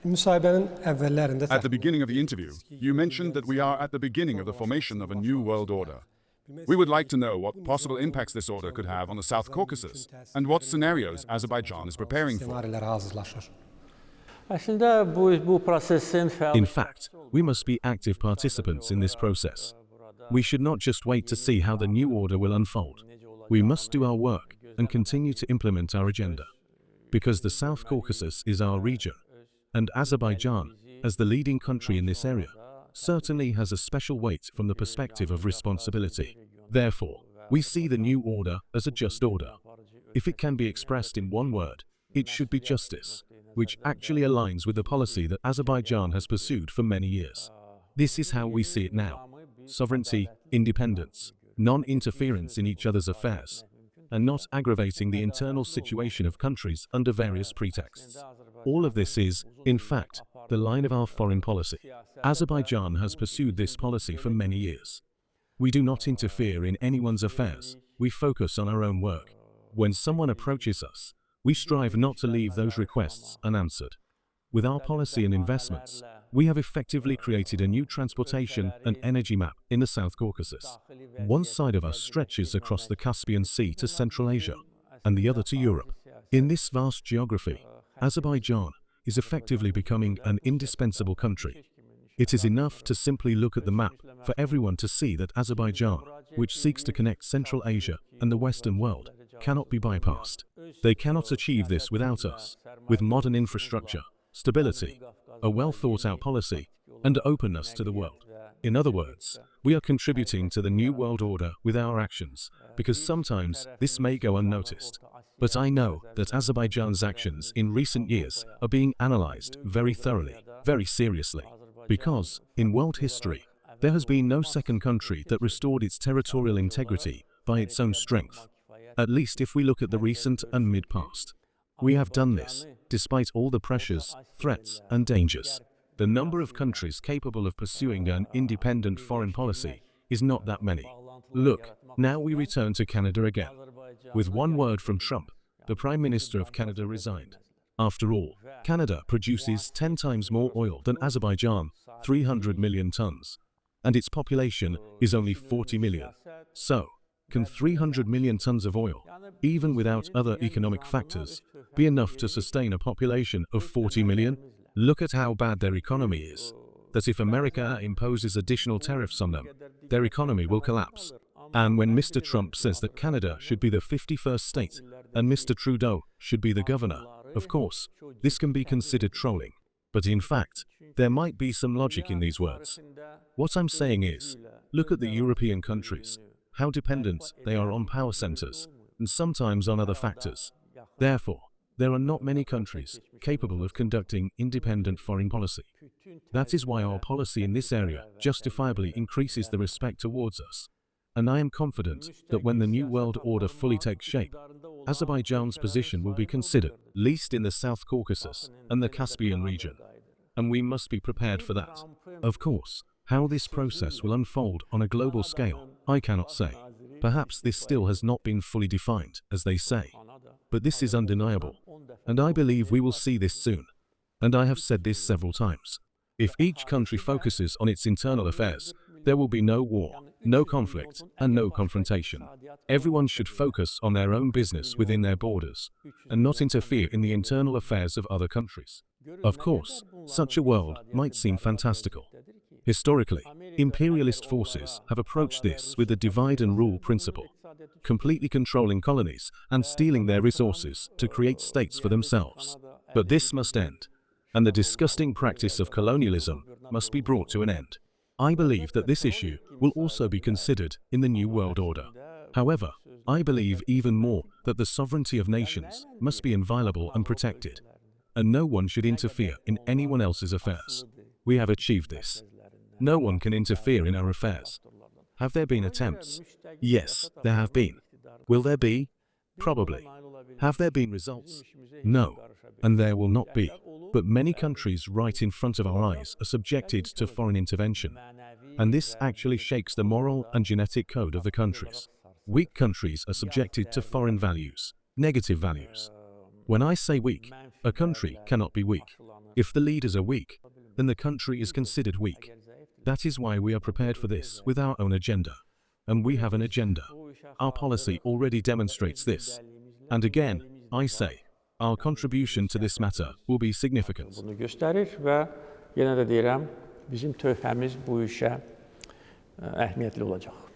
Müsahibenin evvellerinde At the beginning of the interview, you mentioned that we are at the beginning of the formation of a new world order. We would like to know what possible impacts this order could have on the South Caucasus and what scenarios Azerbaijan is preparing for. senaryoları hazırlaşır. In fact, we must be active participants in this process. We should not just wait to see how the new order will unfold. We must do our work and continue to implement our agenda. Because the South Caucasus is our region, and Azerbaijan, as the leading country in this area, certainly has a special weight from the perspective of responsibility. Therefore, we see the new order as a just order. If it can be expressed in one word, it should be justice, which actually aligns with the policy that Azerbaijan has pursued for many years. This is how we see it now: sovereignty, independence, non-interference in each other's affairs, and not aggravating the internal situation of countries under various pretexts. All of this is, in fact, the line of our foreign policy. Azerbaijan has pursued this policy for many years. We do not interfere in anyone's affairs, we focus on our own work. When someone approaches us, we strive not to leave those requests unanswered. With our policy and investments, we have effectively created a new transportation and energy map in the South Caucasus. One side of us stretches across the Caspian Sea to Central Asia, and the other to Europe. In this vast geography, Azerbaijan is effectively becoming an indispensable country. It is enough to simply look at the map for everyone to see that Azerbaijan, which seeks to connect Central Asia and the Western world, cannot be bypassed. They cannot achieve this without us, with modern infrastructure, stability, a well-thought-out policy, and openness to the world. In other words, we are contributing to the new world order with our actions, because sometimes this may go unnoticed. But I know that Azerbaijan's actions in recent years are being analyzed very thoroughly, very seriously, because, in world history, there has been no second country that restored its territorial integrity by its own strength, at least if we look at the recent and mid-past. We have done this, despite all the pressures, threats, and dangers. The number of countries capable of pursuing an independent foreign policy is not that many. Look, now we return to Canada again. With one word from Trump, the Prime Minister of Canada resigned. After all, Canada produces 10 times more oil than Azerbaijan, 300 million tons, and its population is only 40 million. So, can 300 million tons of oil, even without other economic factors, be enough to sustain a population of 40 million? Look at how bad their economy is. That if America imposes additional tariffs on them, their economy will collapse. And when Mr. Trump says that Canada should be the 51st state and Mr. Trudeau should be the governor, of course, this can be considered trolling. But in fact, there might be some logic in these words. What I'm saying is, look at the European countries, how dependent they are on power centers, and sometimes on other factors. Therefore, there are not many countries capable of conducting independent foreign policy. That is why our policy in this area justifiably increases the respect towards us. And I am confident that when the new world order fully takes shape, Azerbaijan's position will be considered, least in the South Caucasus and the Caspian region. And we must be prepared for that. Of course, how this process will unfold on a global scale, I cannot say. Perhaps this still has not been fully defined, as they say. But this is undeniable. And I believe we will see this soon. And I have said this several times. If each country focuses on its internal affairs, there will be no war, no conflict, and no confrontation. Everyone should focus on their own business within their borders, and not interfere in the internal affairs of other countries. Of course, such a world might seem fantastical. Historically, imperialist forces have approached this with the divide and rule principle, completely controlling colonies and stealing their resources to create states for themselves. But this must end, and the disgusting practice of colonialism must be brought to an end. I believe that this issue will also be considered in the New World Order. However, I believe even more that the sovereignty of nations must be inviolable and protected, and no one should interfere in anyone else's affairs. We have achieved this. No one can interfere in our affairs. Have there been attempts? Yes, there have been. Will there be? Probably. Have there been results? No, and there will not be. But many countries right in front of our eyes are subjected to foreign intervention, and this actually shakes the moral and genetic code of the countries. Weak countries are subjected to foreign values, negative values. When I say weak, a country cannot be weak. If the leaders are weak, then the country is considered weak. That is why we are prepared for this with our own agenda. And we have an agenda. Our policy already demonstrates this. And again, I say, our contribution to this matter will be significant. Bunu göstərir və yenə də deyirəm, bizim töhfəmiz bu işə əhəmiyyətli olacaq.